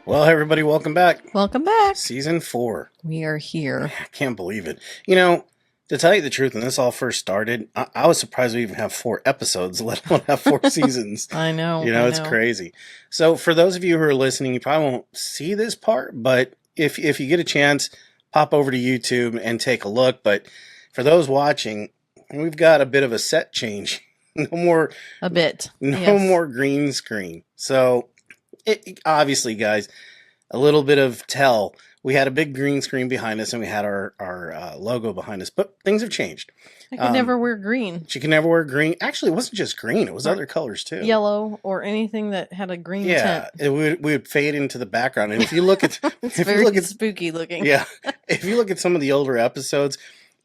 Well, everybody, welcome back. Welcome back. Season 4. We are here. I can't believe it. You know, to tell you the truth, when this all first started, I was surprised we even have 4 episodes, let alone have 4 seasons. I know. It's crazy. So for those of you who are listening, you probably won't see this part, but if you get a chance, pop over to YouTube and take a look. But for those watching, we've got a bit of a set change. No more green screen. So obviously, guys, a little bit of tell. We had a big green screen behind us, and we had our logo behind us. But things have changed. I could never wear green. She could never wear green. Actually, it wasn't just green. It was other colors, too. Yellow or anything that had a green tint. Yeah, we would fade into the background. And if you look at... it's very spooky looking. Yeah. If you look at some of the older episodes,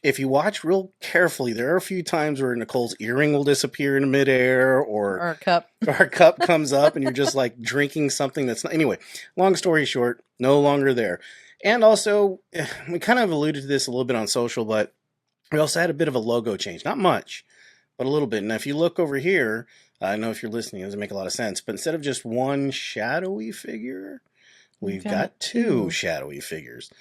if you watch real carefully, there are a few times where Nicole's earring will disappear in midair, or a cup. Our cup comes up, and you're just like drinking something that's not. Anyway, long story short, no longer there. And also, we kind of alluded to this a little bit on social, but we also had a bit of a logo change. Not much, but a little bit. And if you look over here, I know if you're listening, it doesn't make a lot of sense. But instead of just one shadowy figure, we've got 2 shadowy figures.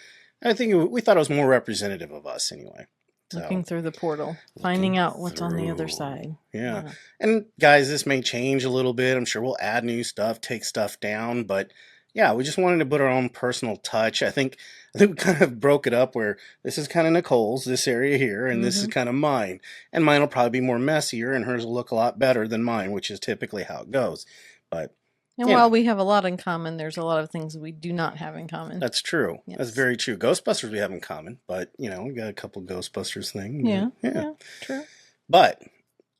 I think we thought it was more representative of us anyway. Looking through the portal, finding out what's on the other side. Yeah. And guys, this may change a little bit. I'm sure we'll add new stuff, take stuff down, but yeah, we just wanted to put our own personal touch. I think we kind of broke it up where this is kind of Nicole's, this area here, and this is kind of mine. And mine will probably be more messier, and hers will look a lot better than mine, which is typically how it goes. But and while we have a lot in common, there's a lot of things we do not have in common. That's true. Yes. That's very true. Ghostbusters we have in common, but, we got a couple Ghostbusters things. Yeah, true. But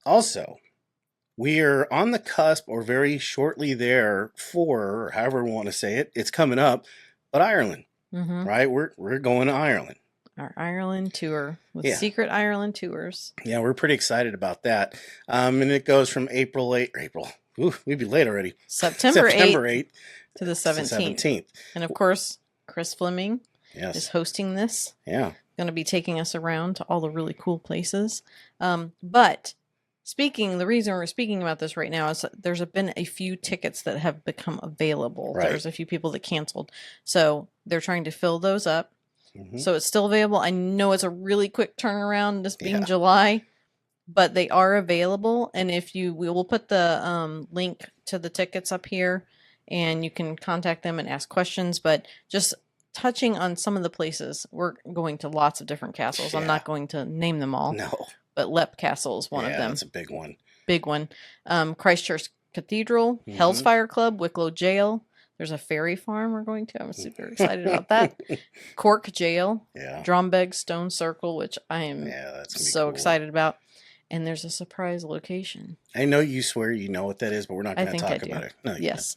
also, we are on the cusp, or very shortly there for, or however we want to say it, it's coming up, but Ireland, right? We're going to Ireland. Our Ireland tour with Secret Ireland Tours. Yeah, we're pretty excited about that. And it goes from April. Ooh, we'd be late already. September 8th to the 17th. And of course, Chris Fleming is hosting this. Yeah. Going to be taking us around to all the really cool places. But the reason we're speaking about this right now is that there's been a few tickets that have become available. Right. There's a few people that canceled. So they're trying to fill those up. So it's still available. I know it's a really quick turnaround, this being July. But they are available, and we will put the link to the tickets up here, and you can contact them and ask questions. But just touching on some of the places, we're going to lots of different castles. I'm not going to name them all. No. But Lepp Castle is one of them. Yeah, that's a big one. Big one. Christchurch Cathedral, Hell's Fire Club, Wicklow Jail. There's a fairy farm we're going to. I'm super excited about that. Cork Jail. Yeah. Drombeg Stone Circle, which I am so excited about. And there's a surprise location. I know you swear you know what that is, but we're not going to talk about it. No, yes.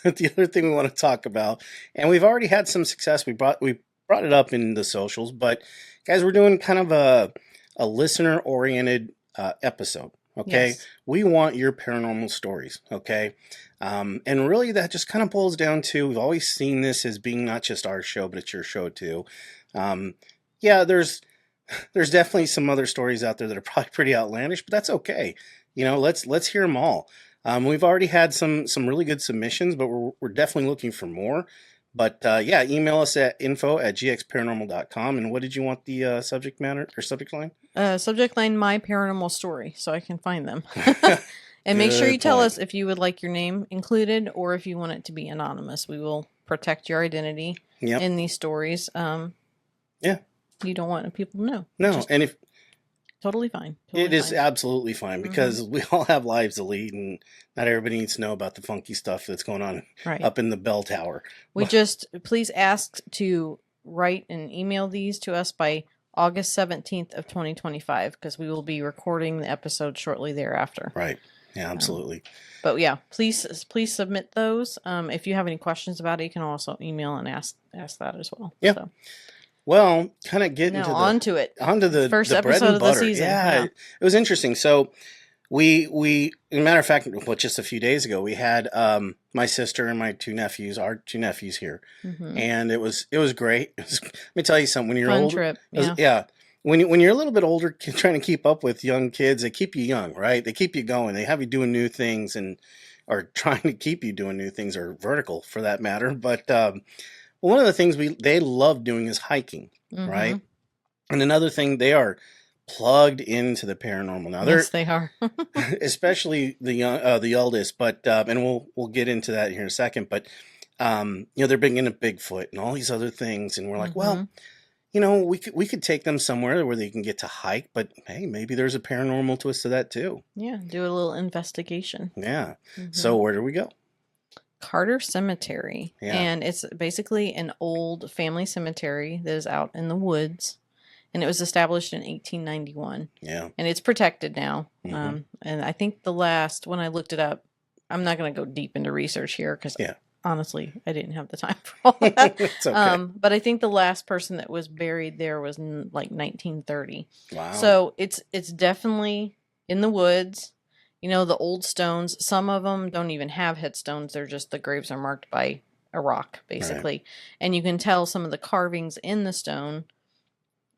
The other thing we want to talk about, and we've already had some success. We brought it up in the socials, but guys, we're doing kind of a listener-oriented episode. Okay, we want your paranormal stories. Okay, and really that just kind of boils down to, we've always seen this as being not just our show, but it's your show too. There's definitely some other stories out there that are probably pretty outlandish, but that's okay. Let's hear them all. We've already had some really good submissions, but we're definitely looking for more. But email us at info@gxparanormal.com. And what did you want the subject matter or subject line? Subject line, my paranormal story, so I can find them. And make sure you tell us if you would like your name included or if you want it to be anonymous. We will protect your identity in these stories. You don't want people to know. No, and if totally fine. It is absolutely fine, because we all have lives to lead, and not everybody needs to know about the funky stuff that's going on up in the bell tower. Please ask to write and email these to us by August 17th of 2025, because we will be recording the episode shortly thereafter. Right. Yeah, absolutely. But yeah, please submit those. If you have any questions about it, you can also email and ask that as well. Yeah. So. Well, kind of getting onto the first episode bread and of the season. Yeah, it was interesting. So we, as a matter of fact, just a few days ago, we had my sister and my our two nephews here, and it was great. Let me tell you something. When you're older, when you're a little bit older, trying to keep up with young kids, they keep you young, right? They keep you going. They have you doing new things, and are trying to keep you doing new things, or vertical for that matter. But one of the things they love doing is hiking, right? And another thing, they are plugged into the paranormal now. Yes, they are. Especially the eldest, but and we'll get into that here in a second. But they're big into Bigfoot and all these other things, and we're like, well, we could take them somewhere where they can get to hike, but hey, maybe there's a paranormal twist to that too. Yeah, do a little investigation. Yeah. So where do we go? Carter Cemetery. Yeah. And it's basically an old family cemetery that is out in the woods. And it was established in 1891. Yeah. And it's protected now. And I think when I looked it up, I'm not going to go deep into research here because honestly, I didn't have the time for all that. It's okay. But I think the last person that was buried there was in like 1930. Wow. So it's definitely in the woods. The old stones, some of them don't even have headstones. They're just, the graves are marked by a rock, basically. Right. And you can tell some of the carvings in the stone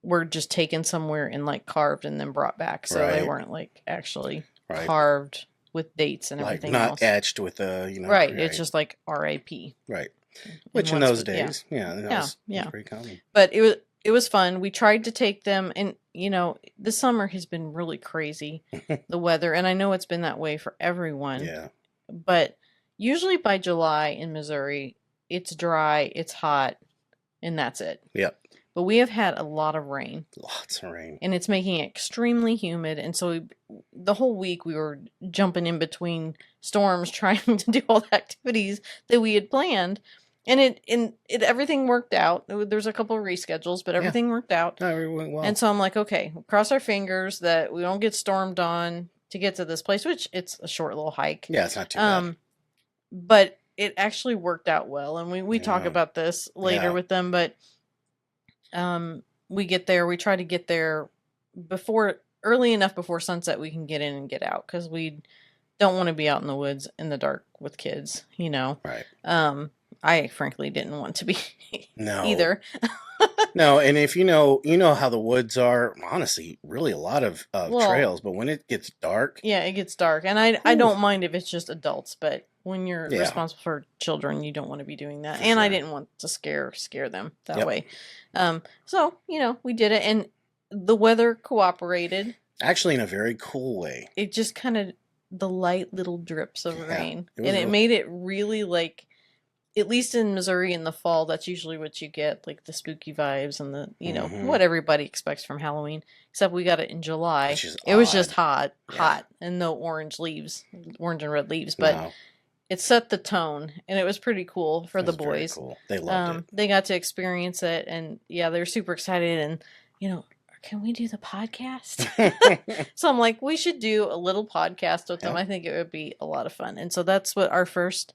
were just taken somewhere and like carved and then brought back. So they weren't like actually carved with dates and everything not else. Etched with a, Right. It's just like R.I.P. Right. Which in those days, that was pretty common. But it was fun. We tried to take them, and the summer has been really crazy, the weather, and I know it's been that way for everyone. Yeah. But usually by July in Missouri, it's dry, it's hot, and that's it. Yep. But we have had a lot of rain. Lots of rain. And it's making it extremely humid, and so the whole week we were jumping in between storms trying to do all the activities that we had planned. And it everything worked out. There's a couple of reschedules, but everything worked out. No, it went well. And so I'm like, okay, we'll cross our fingers that we don't get stormed on to get to this place, which it's a short little hike. Yeah, it's not too bad. But it actually worked out well. And we talk about this later with them, but we get there, we try to get there early enough before sunset we can get in and get out, because we don't want to be out in the woods in the dark with kids, Right. I frankly didn't want to be either. No, and if you know how the woods are, honestly, really a lot of trails, but when it gets dark. Yeah, it gets dark. And I don't mind if it's just adults, but when you're responsible for children, you don't want to be doing that. And I didn't want to scare them that way. So, we did it, and the weather cooperated. Actually, in a very cool way. It just kind of, the light little drips of rain. It made it really like, at least in Missouri in the fall, that's usually what you get, like the spooky vibes and the, what everybody expects from Halloween. Except we got it in July. It was just hot, and no orange and red leaves. But it set the tone, and it was pretty cool for the boys. Cool. They loved it. They got to experience it, and they were super excited. And, can we do the podcast? So I'm like, we should do a little podcast with them. I think it would be a lot of fun. And so that's what our first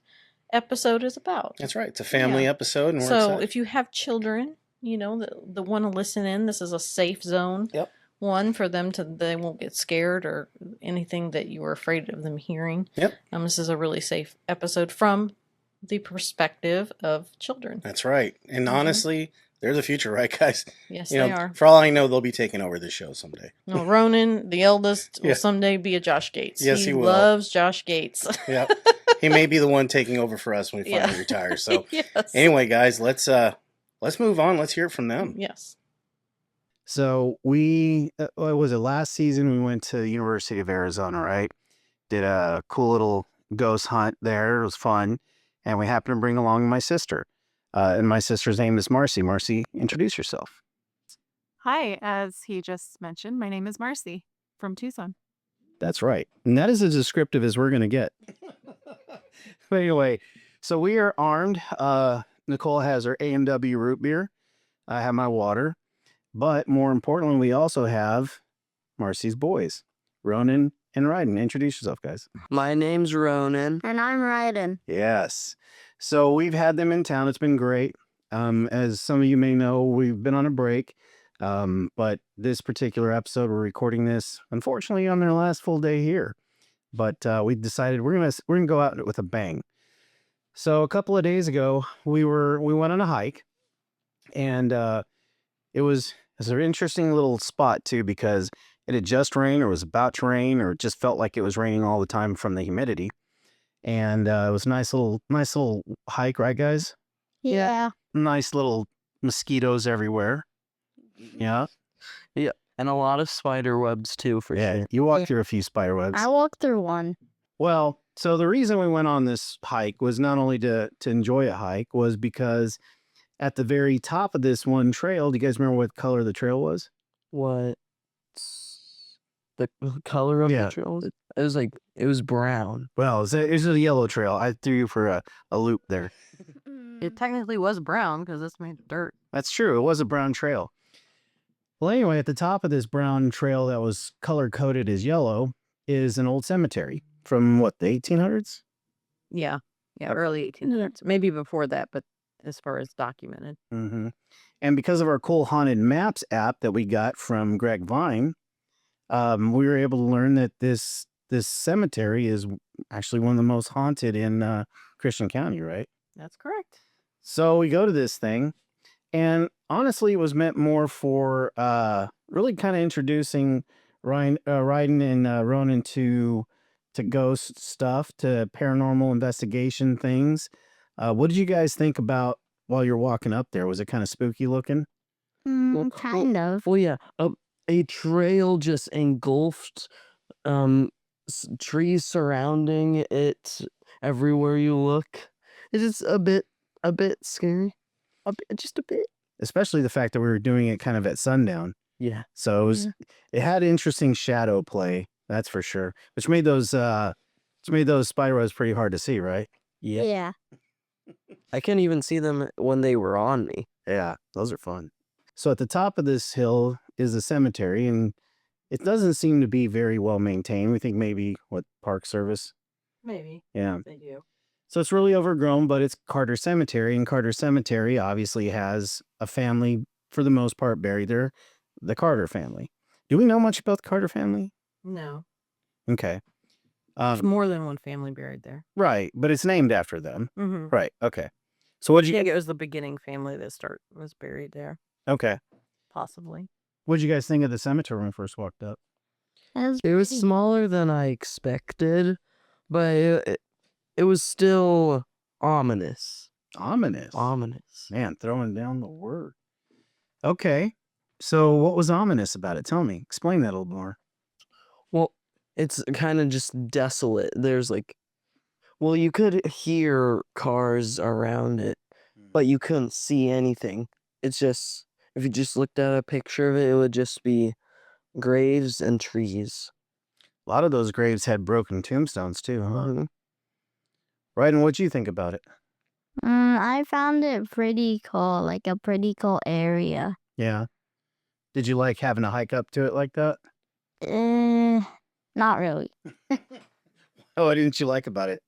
episode is about. That's right. It's a family episode. And so if you have children, that want to listen in, this is a safe zone. Yep. One, for them they won't get scared or anything that you were afraid of them hearing. Yep. This is a really safe episode from the perspective of children. That's right. And honestly, they're the future, right, guys? Yes, they are. For all I know, they'll be taking over this show someday. No, Ronan, the eldest, will someday be a Josh Gates. Yes, he will. He loves Josh Gates. Yep. He may be the one taking over for us when we finally retire. So anyway, guys, let's move on. Let's hear it from them. Yes. So we, what was it, last season we went to the University of Arizona, right? Did a cool little ghost hunt there. It was fun. And we happened to bring along my sister. And my sister's name is Marcy. Marcy, introduce yourself. Hi, as he just mentioned, my name is Marcy from Tucson. That's right. And that is as descriptive as we're going to get. But anyway, so we are armed. Nicole has her A&W root beer. I have my water. But more importantly, we also have Marcy's boys, Ronan and Ryden. Introduce yourself, guys. My name's Ronan. And I'm Ryden. Yes. So we've had them in town. It's been great. As some of you may know, we've been on a break. But this particular episode, we're recording this, unfortunately, on their last full day here. But we decided we're gonna go out with a bang. So a couple of days ago, we went on a hike, and it was an interesting little spot too, because it had just rained, or was about to rain, or it just felt like it was raining all the time from the humidity. and it was a nice little hike, right, guys? Yeah. Nice little mosquitoes everywhere. Yeah, Yeah. And a lot of spider webs too, for yeah. sure. You walked through a few spider webs. I walked through one. Well, so the reason we went on this hike was not only to enjoy a hike, was because at the very top of this one trail, do you guys remember what color the trail was? What? The color of Yeah. the trail? It was brown. Well, it was a yellow trail. I threw you for a loop there. It technically was brown because it's made of dirt. That's true. It was a brown trail. Well, anyway, at the top of this brown trail that was color coded as yellow is an old cemetery from what, the 1800s? Yeah. Yeah, Okay. early 1800s. Maybe before that, but as far as documented. Mm-hmm. And because of our cool Haunted Maps app that we got from Greg Vine, we were able to learn that this cemetery is actually one of the most haunted in Christian County, right? That's correct. So we go to this thing, and honestly, it was meant more for really kind of introducing Ryden and Ronan to ghost stuff, to paranormal investigation things. What did you guys think about while you're walking up there? Was it kind of spooky looking? Kind of. Well, yeah. A trail just engulfed trees surrounding it everywhere you look. It is a bit scary. Just a bit. Especially the fact that we were doing it kind of at sundown. Yeah. So it had interesting shadow play, that's for sure. Which made those spiderwebs pretty hard to see, right? Yeah. Yeah. I can't even see them when they were on me. Yeah, those are fun. So at the top of this hill is a cemetery, and it doesn't seem to be very well maintained. We think maybe Park Service. Maybe. Yeah. They do. So it's really overgrown, but it's Carter Cemetery, and Carter Cemetery obviously has a family for the most part buried there, the Carter family. Do we know much about the Carter family? No. Okay. There's more than one family buried there. Right, but it's named after them. Mm-hmm. Right. Okay. So what I did you? think it was the beginning family that was buried there, Okay. possibly. What did you guys think of the cemetery when we first walked up? It was smaller than I expected, but it was still ominous. Ominous. Ominous. Man, throwing down the word. Okay. So what was ominous about it? Tell me. Explain that a little more. Well, it's kind of just desolate. There's you could hear cars around it, but you couldn't see anything. It's just, if you just looked at a picture of it, it would just be graves and trees. A lot of those graves had broken tombstones too, huh? Mhm. Right, and what'd you think about it? I found it pretty cool, like a pretty cool area. Yeah. Did you like having to hike up to it like that? Not really. Oh, what didn't you like about it?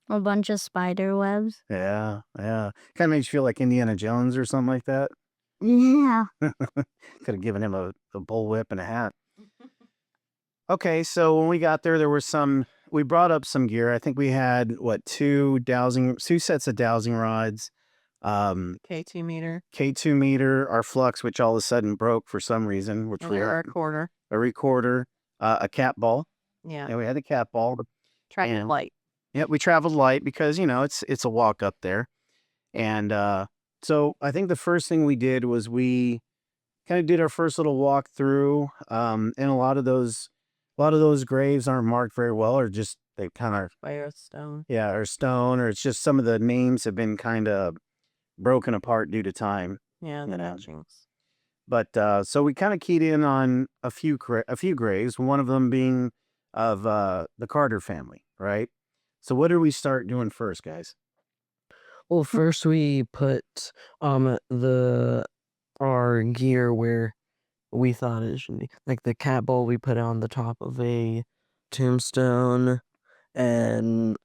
A bunch of spider webs. Yeah. Kind of makes you feel like Indiana Jones or something like that. Yeah. Could have given him a bullwhip and a hat. Okay, so when we got there we brought up some gear. I think we had, two sets of dowsing rods, K2 meter. K2 meter, our flux, which all of a sudden broke for some reason, which And a recorder. a recorder, a cat ball. Yeah. Yeah, we had the cat ball. Tracking and- light. Yeah, we traveled light because, it's a walk up there. And so I think the first thing we did was we kind of did our first little walk through. And a lot of those graves aren't marked very well, or just they kind of, By a stone. yeah, or stone, or it's just some of the names have been kind of broken apart due to time. Yeah, the Yeah. etchings. But so we kind of keyed in on a few graves, one of them being of the Carter family, right? So what did we start doing first, guys? Well, first we put our gear where we thought it should be. Like the cat ball we put on the top of a tombstone, and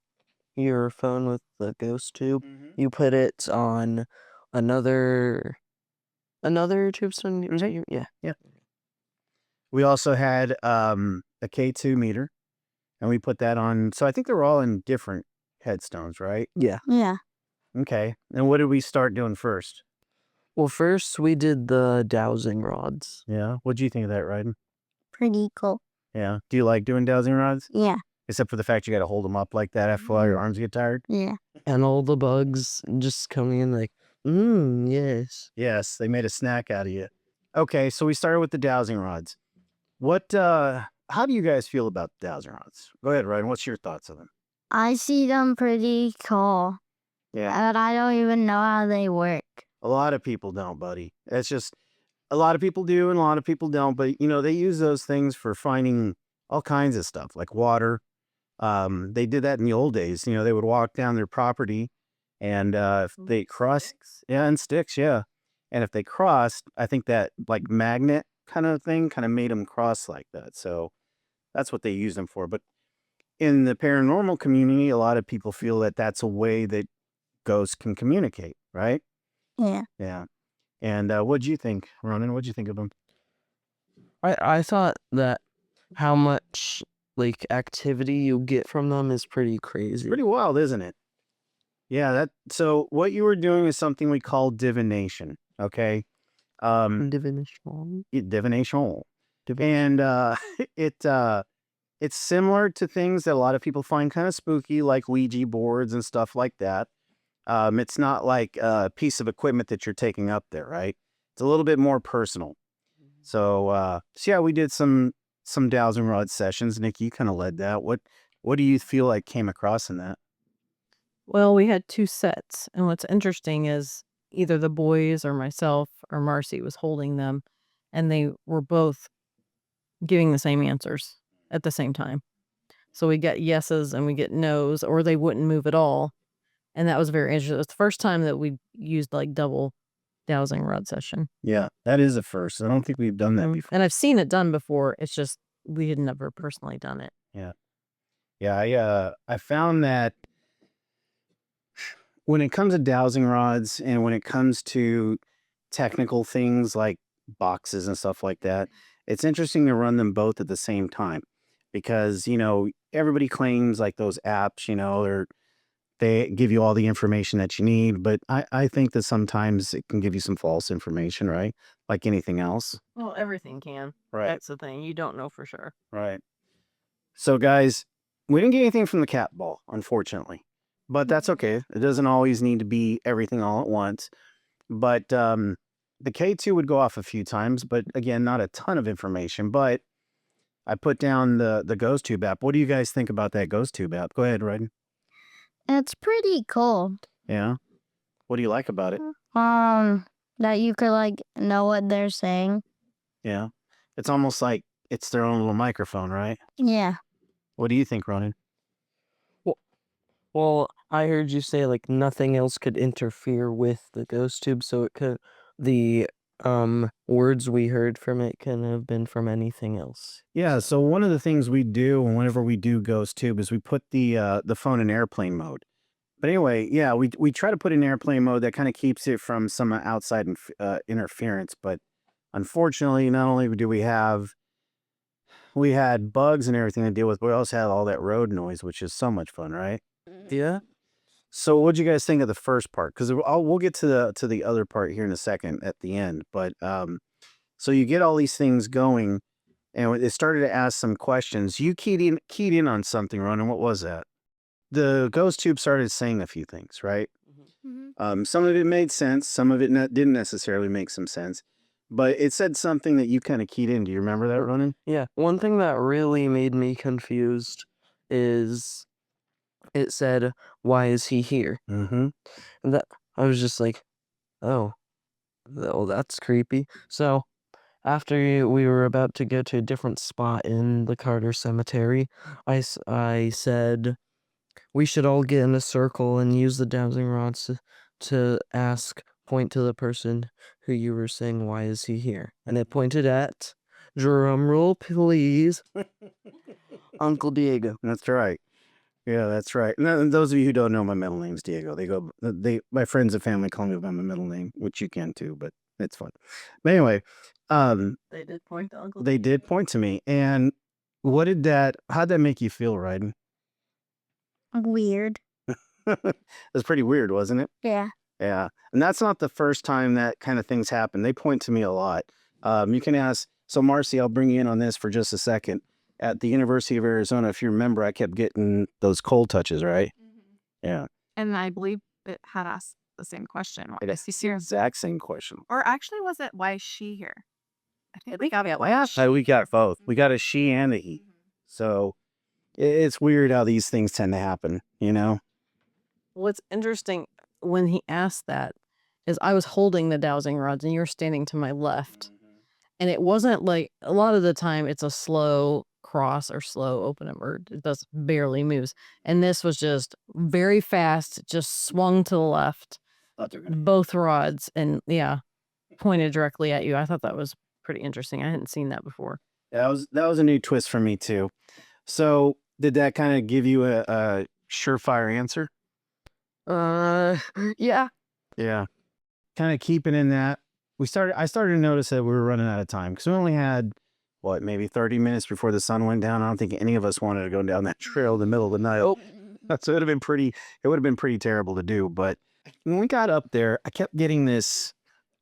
your phone with the ghost tube, you put it on another tombstone. Was that you? Yeah. We also had a K2 meter, and we put that on. So I think they were all in different headstones, right? Yeah. Yeah. Okay. And what did we start doing first? Well, first we did the dowsing rods. Yeah. What do you think of that, Ryden? Pretty cool. Yeah. Do you like doing dowsing rods? Yeah. except for the fact you got to hold them up like that after all your arms get tired. Yeah. And all the bugs just coming in like, yes. Yes, they made a snack out of you. Okay, so we started with the dowsing rods. How do you guys feel about dowsing rods? Go ahead, Ryan. What's your thoughts on them? I see them pretty cool. Yeah. But I don't even know how they work. A lot of people don't, buddy. It's just a lot of people do and a lot of people don't. But, they use those things for finding all kinds of stuff like water. They did that in the old days. They would walk down their property and if they crossed, and sticks, yeah. And if they crossed, I think that like magnet kind of thing kind of made them cross like that. So that's what they use them for. But in the paranormal community, a lot of people feel that that's a way that ghosts can communicate, right? Yeah. Yeah. And what'd you think, Ronan? What'd you think of them? I thought that how much like activity you get from them is pretty crazy. Pretty wild, isn't it? Yeah, so what you were doing is something we call divination, okay? Divination. Divination. And it's similar to things that a lot of people find kind of spooky, like Ouija boards and stuff like that. It's not like a piece of equipment that you're taking up there, right? It's a little bit more personal. So yeah, we did some dowsing rod sessions. Nick, you kind of led that. What do you feel like came across in that? Well, we had 2 sets, and what's interesting is either the boys or myself or Marcy was holding them, and they were both giving the same answers at the same time. So we get yeses and we get nos, or they wouldn't move at all, and that was very interesting. It's the first time that we used, like, double dowsing rod session. Yeah, that is a first. I don't think we've done that before. And I've seen it done before, it's just we had never personally done it. Yeah. Yeah, I found that when it comes to dowsing rods and when it comes to technical things like boxes and stuff like that, it's interesting to run them both at the same time because, everybody claims like those apps, they give you all the information that you need. But I think that sometimes it can give you some false information, right? Like anything else. Well, everything can. Right. That's the thing. You don't know for sure. Right. So, guys, we didn't get anything from the cat ball, unfortunately. But that's okay. It doesn't always need to be everything all at once. But the K2 would go off a few times, but again, not a ton of information. But I put down the Ghost Tube app. What do you guys think about that Ghost Tube app? Go ahead, Ryden. It's pretty cool. Yeah. What do you like about it? That you could like know what they're saying. Yeah. It's almost like it's their own little microphone, right? Yeah. What do you think, Ronan? Well, I heard you say like nothing else could interfere with the ghost tube, so it could the words we heard from it can have been from anything else. Yeah, so one of the things we do whenever we do Ghost Tube is we put the phone in airplane mode. But anyway, yeah, we try to put it in airplane mode that kind of keeps it from some outside interference. But unfortunately, not only do we had bugs and everything to deal with, but we also had all that road noise, which is so much fun, right? Yeah. So what'd you guys think of the first part? Because we'll get to the other part here in a second at the end. But so you get all these things going, and it started to ask some questions. You keyed in on something, Ronan. What was that? The Ghost Tube started saying a few things, right? Mm-hmm. Some of it made sense. Some of it didn't necessarily make some sense. But it said something that you kind of keyed in. Do you remember that, Ronan? Yeah. One thing that really made me confused is it said, "Why is he here?" Mm-hmm. And that I was just like, "Oh, that's creepy." So after we were about to go to a different spot in the Carter Cemetery, I said we should all get in a circle and use the dowsing rods to point to the person who you were saying, "Why is he here?" And it pointed at, drum roll please, Uncle Diego. That's right. Yeah, that's right. And those of you who don't know, my middle name's Diego. My friends and family call me by my middle name, which you can too, but it's fun. But anyway, They did point to Uncle. they did point to me. And how'd that make you feel, Ryden? Weird. It was pretty weird, wasn't it? Yeah. Yeah. And that's not the first time that kind of things happen. They point to me a lot. You can ask, so Marcy, I'll bring you in on this for just a second. at the University of Arizona, if you remember, I kept getting those cold touches, right? Yeah. And I believe it had asked the same question. Why is he It's the here? exact same question. Or actually, was it why is she here? I think we got it. We got both. We got a she and a he. So it's weird how these things tend to happen, you know? What's interesting when he asked that is I was holding the dowsing rods and you're standing to my left. And it wasn't like a lot of the time it's a slow cross or slow open or it does barely moves. And this was just very fast, just swung to the left, both rods, and yeah, pointed directly at you. I thought that was pretty interesting. I hadn't seen that before. That was a new twist for me too. So did that kind of give you a surefire answer? Yeah. Yeah. Kind of keeping in that. I started to notice that we were running out of time because we only had maybe 30 minutes before the sun went down. I don't think any of us wanted to go down that trail in the middle of the night. Nope. So it would have been pretty terrible to do. But when we got up there, I kept getting a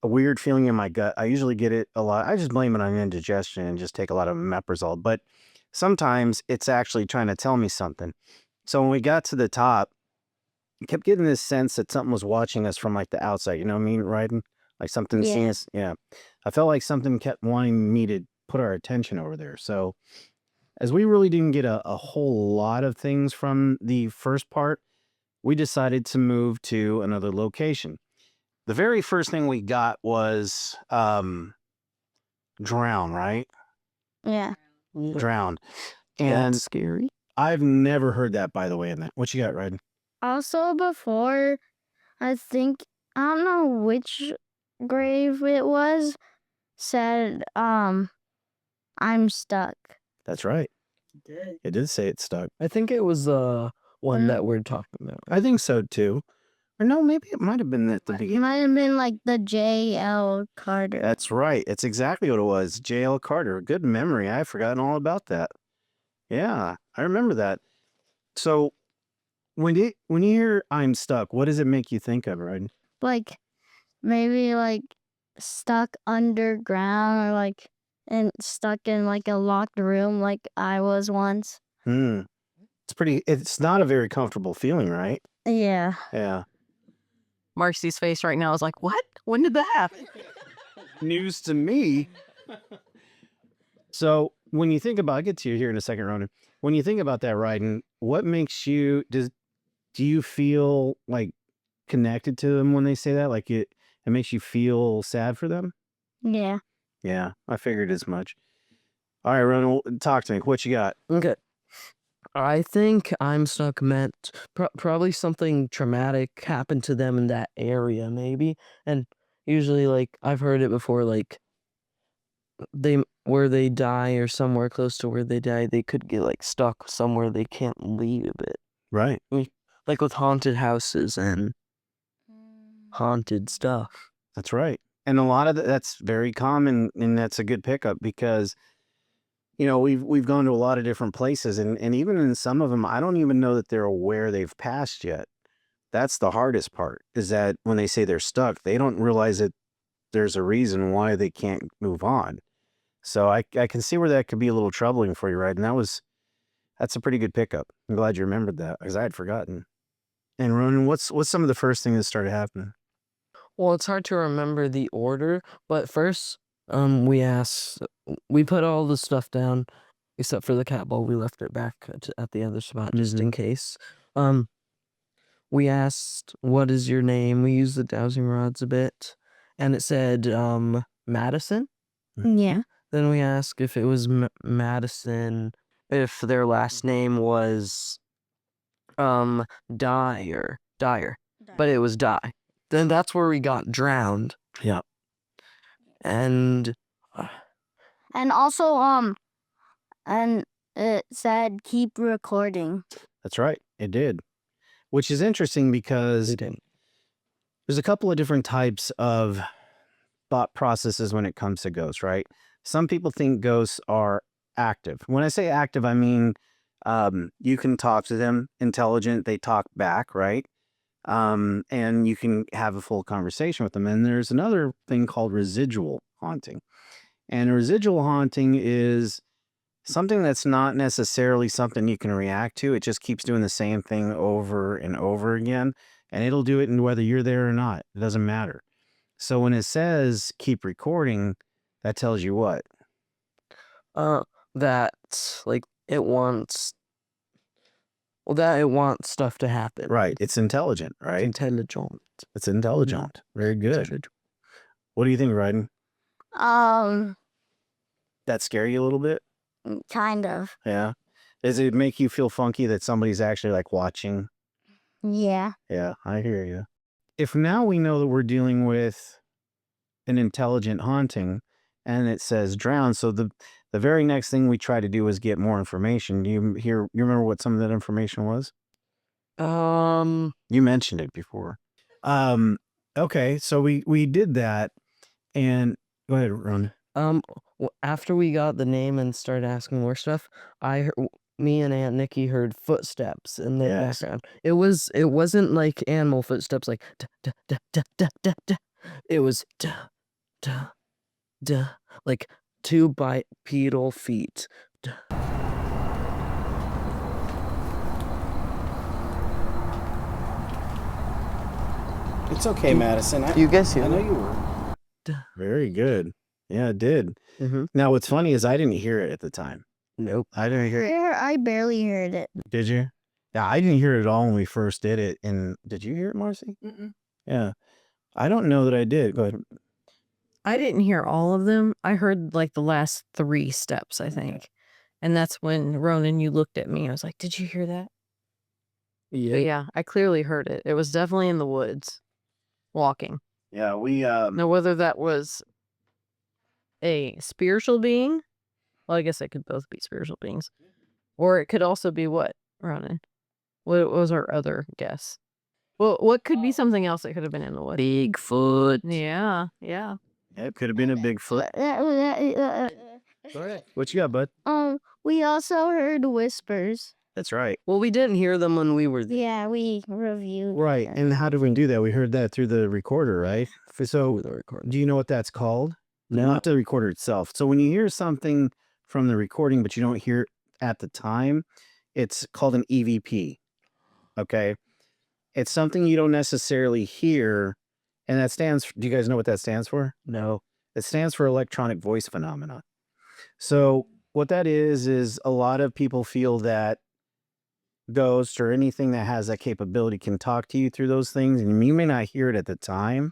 weird feeling in my gut. I usually get it a lot. I just blame it on indigestion and just take a lot of omeprazole. But sometimes it's actually trying to tell me something. So when we got to the top, I kept getting this sense that something was watching us from like the outside. You know what I mean, Ryden? Like something seeing us. Yeah. I felt like something kept wanting me to put our attention over there. So as we really didn't get a whole lot of things from the first part, we decided to move to another location. The very first thing we got was drown, right? Yeah. Drowned. And That's scary. I've never heard that, by the way. In that, what you got, Ryden? Also, before, I think, I don't know which grave it was, said, I'm stuck. That's right. It did say it stuck. I think it was one that we're talking about. I think so too. Or no, maybe it might have been at the It beginning. might have been like the J.L. Carter. That's right. It's exactly what it was. J.L. Carter. Good memory. I've forgotten all about that. Yeah, I remember that. So when you hear "I'm stuck," what does it make you think of, Ryden? Like, maybe like stuck underground or like and stuck in like a locked room like I was once. It's not a very comfortable feeling, right? Yeah. Yeah. Marcy's face right now is like, what? When did that happen? News to me. So when you think about, I'll get to you here in a second, Ronan. When you think about that, Ryden, what makes you, do you feel like connected to them when they say that? Like it makes you feel sad for them? Yeah. Yeah, I figured as much. All right, Ronan, talk to me. What you got? Okay. I think I'm stuck meant probably something traumatic happened to them in that area, maybe. And usually, like, I've heard it before, like, where they die or somewhere close to where they die, they could get, like, stuck somewhere they can't leave it. Right. Like with haunted houses and haunted stuff. That's right. And a lot of that's very common, and that's a good pickup because we've gone to a lot of different places, and even in some of them, I don't even know that they're aware they've passed yet. That's the hardest part, is that when they say they're stuck, they don't realize that there's a reason why they can't move on. So I can see where that could be a little troubling for you, right? And that's a pretty good pickup. I'm glad you remembered that because I had forgotten. And Ronan, what's some of the first things that started happening? Well, it's hard to remember the order, but first, we put all the stuff down, except for the cat ball. We left it back at the other spot just in case. We asked, "What is your name?" We used the dowsing rods a bit, and it said, Madison. Yeah. Then we asked if it was Madison, if their last name was, Dyer, but it was Dye. Then that's where we got drowned. Yeah. And And also, and it said keep recording. That's right. It did. Which is interesting because they didn't. there's a couple of different types of thought processes when it comes to ghosts, right? Some people think ghosts are active. When I say active, I mean you can talk to them, intelligent, they talk back, right? And you can have a full conversation with them. And there's another thing called residual haunting. And residual haunting is something that's not necessarily something you can react to. It just keeps doing the same thing over and over again, and it'll do it, and whether you're there or not, it doesn't matter. So when it says keep recording, that tells you what? That like it wants stuff to happen. Right. It's intelligent, It's right? intelligent. It's intelligent. Very good. Intelligent. What do you think, Ryden? Um, That scare you a little bit? kind of. Yeah. Does it make you feel funky that somebody's actually like watching? Yeah. Yeah, I hear you. If now we know that we're dealing with an intelligent haunting and it says drown, so the very next thing we try to do is get more information. You remember what some of that information was? You mentioned it before. Okay, so we did that, and go ahead, Ron. After we got the name and started asking more stuff, me and Aunt Nikki heard footsteps in the Yes. background. It wasn't like animal footsteps, like da da da da da da da. It was da da da, like 2 bipedal feet. Da. It's okay, Madison. You guys hear I know that? you were. Very good. Yeah, it did. Mm-hmm. Now, what's funny is I didn't hear it at the time. Nope. I didn't hear it. I barely heard it. Did you? Yeah, I didn't hear it at all when we first did it. And did you hear it, Marcy? Mm-mm. Yeah. I don't know that I did. Go ahead. I didn't hear all of them. I heard like the last 3 steps, I think. And that's when Ronan, you looked at me. I was like, "Did you hear that?" Yeah. But yeah, I clearly heard it. It was definitely in the woods, walking. Yeah, we Now, whether that was a spiritual being, well, I guess it could both be spiritual beings, or it could also be what, Ronan? What was our other guess? Well, what could be something else that could have been in the woods? Bigfoot. Yeah, yeah. it could have been a Bigfoot. Go ahead. What you got, bud? We also heard whispers. That's right. Well, we didn't hear them when we were there. Yeah, we reviewed. Right. And how did we do that? We heard that through the recorder, right? So, With the recorder. do you know what that's called? No. Not the recorder itself. So when you hear something from the recording, but you don't hear it at the time, it's called an EVP. Okay. It's something you don't necessarily hear. And that stands, do you guys know what that stands for? No. It stands for electronic voice phenomena. So what that is a lot of people feel that ghosts or anything that has that capability can talk to you through those things. And you may not hear it at the time,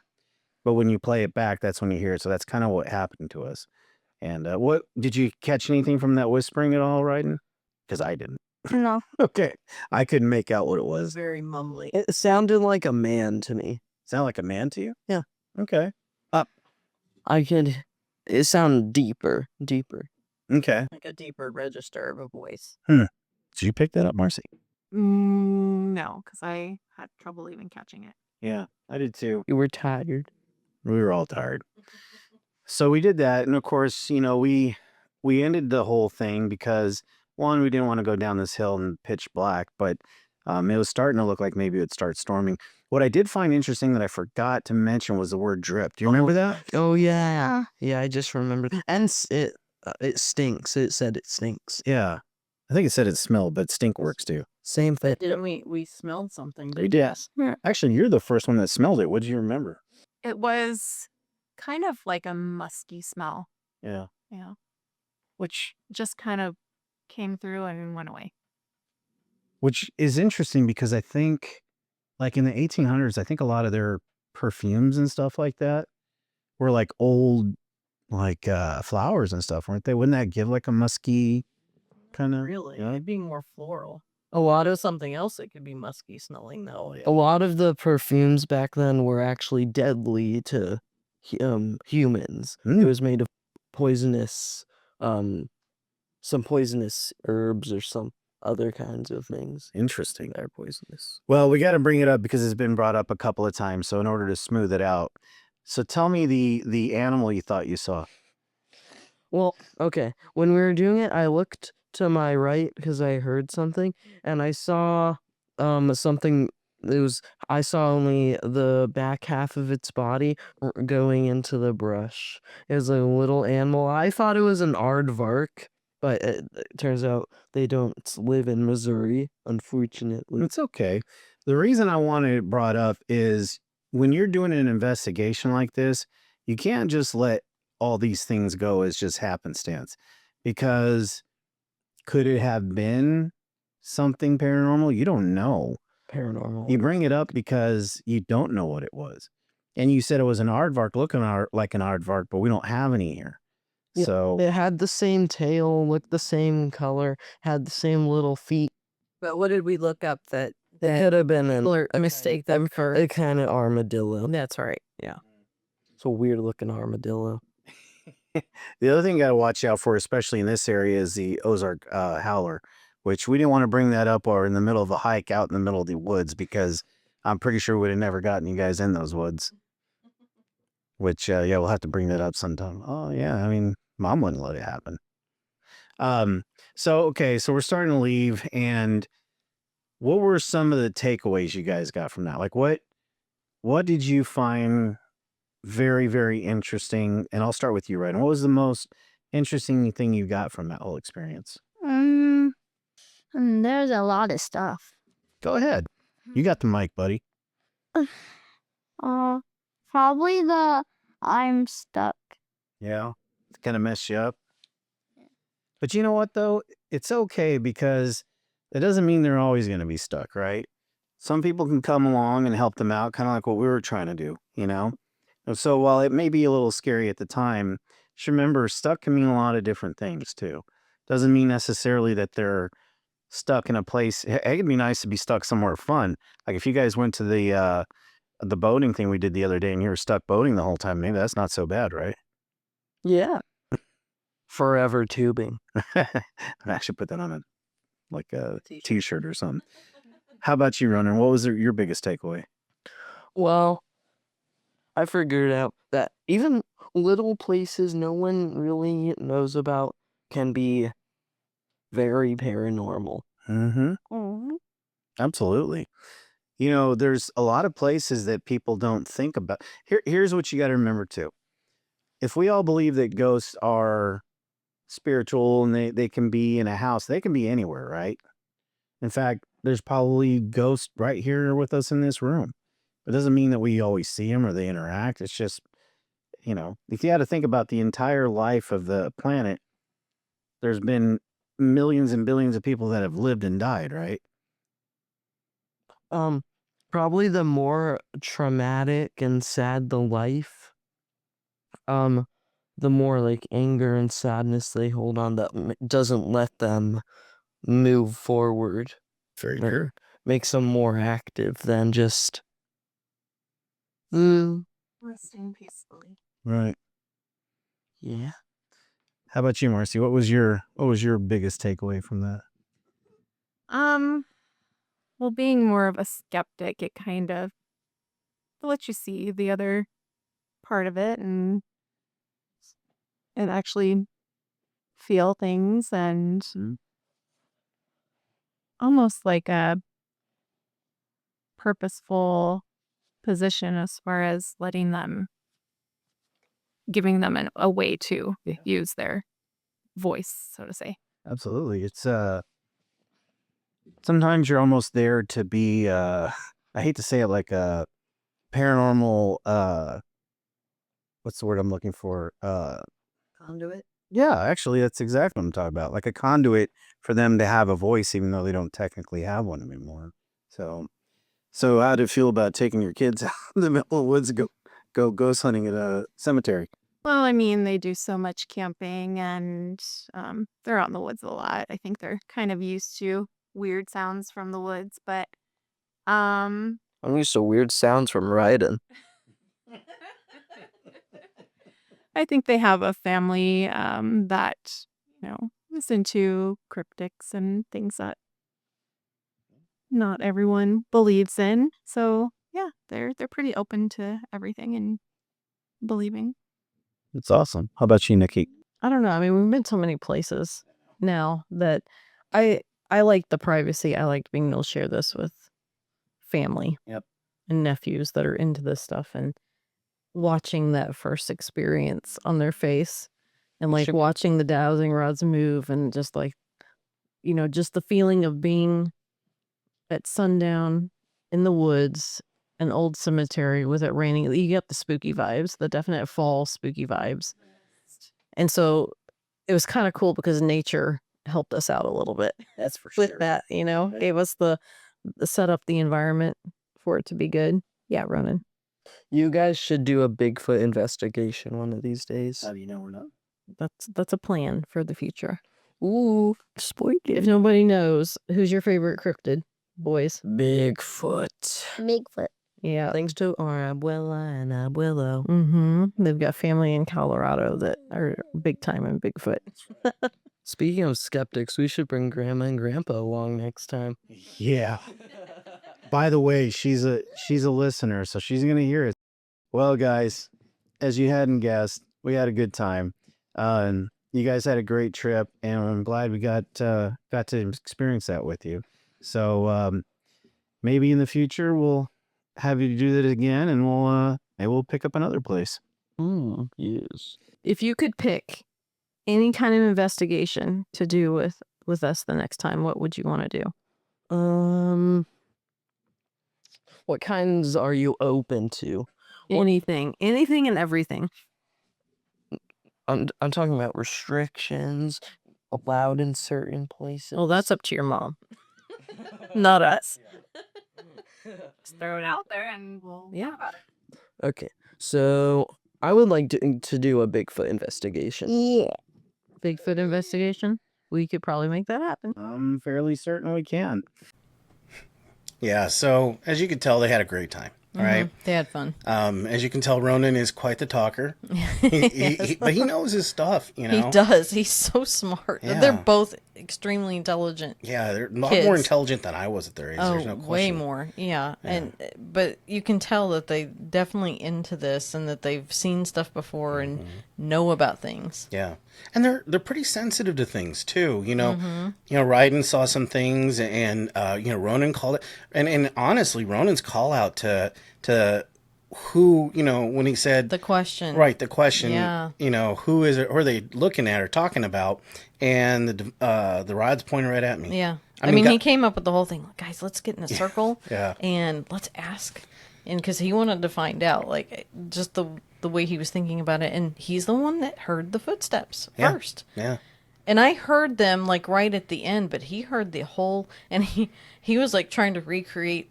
but when you play it back, that's when you hear it. So that's kind of what happened to us. And what did you catch anything from that whispering at all, Ryden? Because I didn't. No. Okay. I couldn't make out what it was. Very mumbly. It sounded like a man to me. Sound like a man to you? Yeah. Okay. It sounded deeper. Okay. Like a deeper register of a voice. Did you pick that up, Marcy? No, because I had trouble even catching it. Yeah, I did too. You were tired. We were all tired. So we did that. And of course, we ended the whole thing because one, we didn't want to go down this hill in pitch black, but it was starting to look like maybe it would start storming. What I did find interesting that I forgot to mention was the word drip. Do you remember that? Oh yeah. Yeah, I just remembered. And it stinks. It said it stinks. Yeah. I think it said it smelled, but stink works too. Same thing. Didn't we smelled something? We did. Actually, you're the first one that smelled it. What do you remember? It was kind of like a musky smell. Yeah. Yeah. Which Just kind of came through and went away. is interesting because I think like in the 1800s, I think a lot of their perfumes and stuff like that were like old like flowers and stuff, weren't they? Wouldn't that give like a musky kind of? Really? Yeah. It'd be more floral. A lot of something else that could be musky smelling though. A lot of the perfumes back then were actually deadly to humans. It was made of poisonous, some poisonous herbs or some other kinds of things. Interesting. They're poisonous. Well, we got to bring it up because it's been brought up a couple of times. So in order to smooth it out, so tell me the animal you thought you saw. Well, okay. When we were doing it, I looked to my right because I heard something, and I saw something. I saw only the back half of its body going into the brush. It was a little animal. I thought it was an aardvark, but it turns out they don't live in Missouri, unfortunately. It's okay. The reason I wanted it brought up is when you're doing an investigation like this, you can't just let all these things go as just happenstance, because could it have been something paranormal? You don't know. You Paranormal. bring it up because you don't know what it was. And you said it was an aardvark, looking like an aardvark, but we don't have any here. Yeah, So it had the same tail, looked the same color, had the same little feet. But what did we look up that It could have been or mistake them for? a kind of armadillo. That's right. Yeah. It's a weird looking armadillo. the other thing you got to watch out for, especially in this area, is the Ozark howler, which we didn't want to bring that up or in the middle of a hike out in the middle of the woods, because I'm pretty sure we'd have never gotten you guys in those woods. Which, yeah, we'll have to bring that up sometime. Oh, yeah, I mean, Mom wouldn't let it happen. Okay, so we're starting to leave, and what were some of the takeaways you guys got from that? Like, what did you find very, very interesting? And I'll start with you, Ryan. What was the most interesting thing you got from that whole experience? There's a lot of stuff. Go ahead. You got the mic, buddy. Probably the I'm stuck. Yeah, it kind of messed you up. But you know what, though? It's okay, because that doesn't mean they're always going to be stuck, right? Some people can come along and help them out, kind of like what we were trying to do, you know? And so while it may be a little scary at the time, just remember, stuck can mean a lot of different things, too. Doesn't mean necessarily that they're stuck in a place. It'd be nice to be stuck somewhere fun. Like if you guys went to the boating thing we did the other day and you were stuck boating the whole time, maybe that's not so bad, right? Yeah. Forever tubing. I should put that on a t-shirt or something. How about you, Ronan? What was your biggest takeaway? Well, I figured out that even little places no one really knows about can be very paranormal. Mm-hmm. Absolutely. You know, there's a lot of places that people don't think about. Here's what you got to remember, too. If we all believe that ghosts are spiritual and they can be in a house, they can be anywhere, right? In fact, there's probably ghosts right here with us in this room. It doesn't mean that we always see them or they interact. It's just, if you had to think about the entire life of the planet, there's been millions and billions of people that have lived and died, right? Probably the more traumatic and sad the life, the more like anger and sadness they hold on that doesn't let them move forward. Very true. Makes them more active than just Resting peacefully. Right. yeah. How about you, Marcy? What was your biggest takeaway from that? Well, being more of a skeptic, it kind of lets you see the other part of it and actually feel things, and almost like a purposeful position as far as giving them a way to use their voice, so to say. Absolutely. It's sometimes you're almost there to be I hate to say it, like a paranormal what's the word I'm looking for? Conduit. Yeah, actually that's exactly what I'm talking about. Like a conduit for them to have a voice even though they don't technically have one anymore. So how do you feel about taking your kids out in the middle of the woods and go ghost hunting at a cemetery? Well, I mean, they do so much camping, and they're out in the woods a lot. I think they're kind of used to weird sounds from the woods, but I'm used to weird sounds from riding. I think they have a family that, is into cryptics and things that not everyone believes in. So yeah, they're pretty open to everything and believing. That's awesome. How about you, Nikki? I don't know. I mean, we've been so many places now that I like the privacy. I liked being able to share this with family. Yep. And nephews that are into this stuff, and watching that first experience on their face and like watching the dowsing rods move and just like, just the feeling of being at sundown in the woods, an old cemetery with it raining. You get the spooky vibes, the definite fall spooky vibes. And so it was kind of cool because nature helped us out a little bit. That's for with that, gave us the set up the environment for it to be good. Yeah, Ronan. You guys should do a Bigfoot investigation one of these days. How do you know we're not? That's a plan for the future. Ooh, spoiled If it. nobody knows, who's your favorite cryptid, boys? Bigfoot. Bigfoot. Yeah. Thanks to our abuela and abuelo. They've got family in Colorado that are big time in Bigfoot. Speaking of skeptics, we should bring Grandma and Grandpa along next time. Yeah. By the way, she's a listener, so she's gonna hear it. Well, guys, as you hadn't guessed, we had a good time. And you guys had a great trip, and I'm glad we got to experience that with you. So maybe in the future we'll have you do that again, and we'll pick up another place. Yes. If you could pick any kind of investigation to do with us the next time, what would you want to do? What kinds are you open to? Anything and everything. I'm talking about restrictions allowed in certain places. Well, that's up to your mom, not us. Just throw it out there and we'll. Yeah. Okay, so I would like to do a Bigfoot investigation. Yeah. Bigfoot investigation. We could probably make that happen. I'm fairly certain we can. Yeah, so as you could tell, they had a great time. All right. They had fun. As you can tell, Ronan is quite the talker. But he knows his stuff, He does. He's so smart. Yeah. They're both extremely intelligent. Yeah, they're a lot Kids. more intelligent than I was at their age. There's no question. Way more. Yeah. But you can tell that they definitely into this and that they've seen stuff before and know about things. Yeah, and they're pretty sensitive to things too. Ryden saw some things, and Ronan called it, and honestly, Ronan's call out to who, when he said The question. right, the question, Yeah. who is it, or are they looking at or talking about, and the rod's pointing right at me. Yeah. I I mean, mean, he came up with the whole thing. Like, guys, let's get in a circle Yeah. and let's ask. And because he wanted to find out, like, just the way he was thinking about it. And he's the one that heard the footsteps first. Yeah. And I heard them, like, right at the end, but he heard the whole, and he was, like, trying to recreate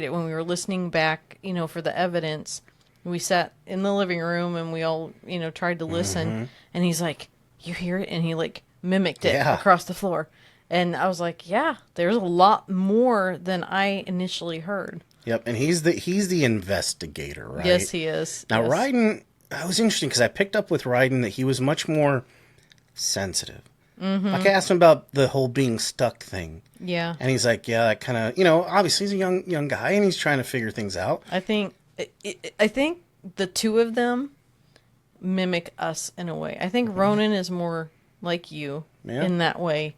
it when we were listening back, for the evidence. We sat in the living room and we all, tried to listen. And he's like, you hear it? And he, like, mimicked it Yeah. across the floor. And I was like, yeah, there's a lot more than I initially heard. Yep, and he's the investigator, right? Yes, he is. Now, Yes. Ryden, that was interesting because I picked up with Ryden that he was much more sensitive. Like I asked him about the whole being stuck thing, Yeah. and he's like, "Yeah, that kind of, obviously he's a young guy and he's trying to figure things out." I think the two of them mimic us in a way. I think Ronan is more like you Yeah. in that way.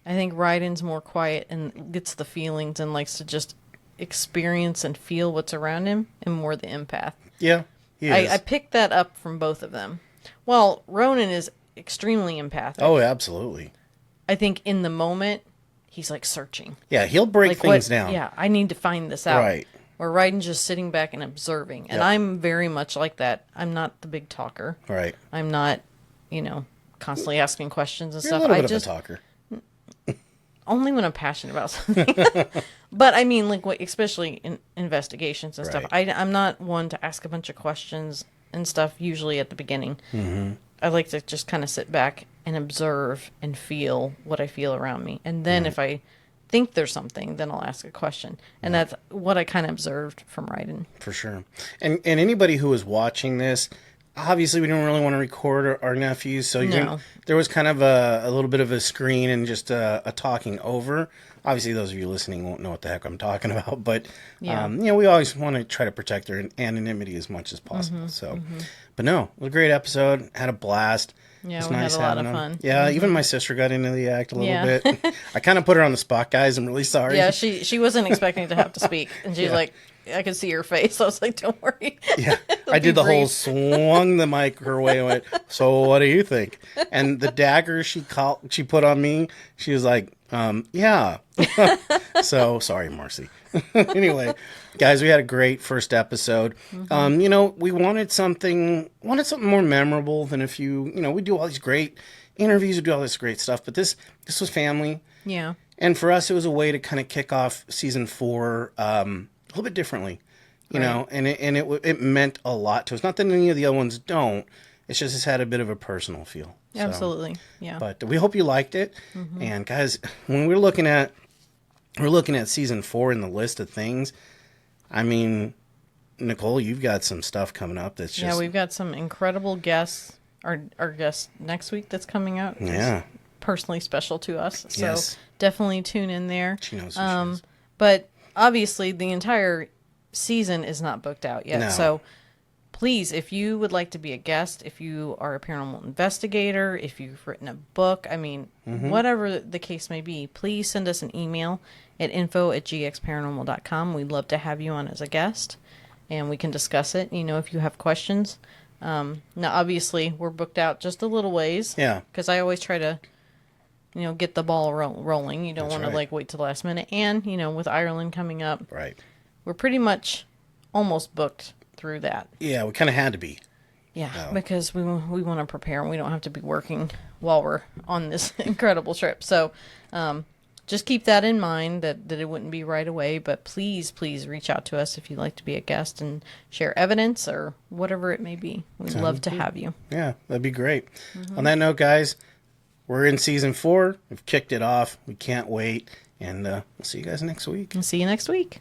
I think Ryden's more quiet and gets the feelings and likes to just experience and feel what's around him, and more the empath. Yeah, he is. I picked that up from both of them. Well, Ronan is extremely empathic. Oh, absolutely. I think in the moment he's like searching. Yeah, he'll break Like things down. Yeah, I need to find this out. Right. Where Ryden's just sitting back and observing. And Yep. I'm very much like that. I'm not the big talker. Right. I'm not, constantly asking questions and You're a stuff. little I bit just of a talker. only when I'm passionate about something. But I mean, like, especially in investigations and stuff. I'm not one to ask a bunch of questions and stuff. Usually at the beginning, I like to just kind of sit back and observe and feel what I feel around me, and then if I think there's something, then I'll ask a question. And that's what I kind of observed from Ryden. For sure. And anybody who is watching this, obviously we don't really want to record our nephews, so No. there was kind of a little bit of a screen and just a talking over. obviously those of you listening won't know what the heck I'm talking about, but Yeah. we always want to try to protect their anonymity as much as possible. So, but no, it was a great episode. Had a blast. Yeah, It's we nice had a lot having of them. fun. Yeah, even my sister got into the act a little Yeah. bit. I kind of put her on the spot, guys. I'm really sorry. Yeah, she wasn't expecting to have to speak, and she's Yeah. like, I could see her face. I was like, don't worry. Yeah, It'll I be did the whole brief. swung the mic her way and went, so what do you think? And the dagger she put on me, she was like, yeah. So sorry, Marcy. Anyway, guys, we had a great first episode. We wanted something more memorable than if we do all these great interviews, we do all this great stuff, but this was family. Yeah. And for us, it was a way to kind of kick off season 4 a little bit differently, you know, and it meant a lot to us. Not that any of the other ones don't. It's just it's had a bit of a personal feel. So, Absolutely. Yeah. but we hope you liked it. And guys, when we're looking at season 4 in the list of things, I mean, Nicole, you've got some stuff coming up that's just Yeah, we've got some incredible guests. Our guest next week that's coming out is Yeah. personally special to us. So Yes. definitely tune in there. She knows who she is. But obviously, the entire season is not booked out yet. No. So please, if you would like to be a guest, if you are a paranormal investigator, if you've written a book, I mean, whatever the case may be, please send us an email at info@gxparanormal.com. We'd love to have you on as a guest, and we can discuss it. If you have questions. Now, obviously, we're booked out just a little ways. Yeah. Because I always try to get the ball rolling. You don't That's want to right. wait till the last minute. And, with Ireland coming up, Right. we're pretty much almost booked through that. Yeah, we kind of had to be. Yeah, because we want to prepare and we don't have to be working while we're on this incredible trip. So just keep that in mind that it wouldn't be right away. But please reach out to us if you'd like to be a guest and share evidence or whatever it may be. We'd love to have you. Yeah, that'd be great. On that note, guys, we're in season 4. We've kicked it off. We can't wait. And we'll see you guys next week. And see you next week.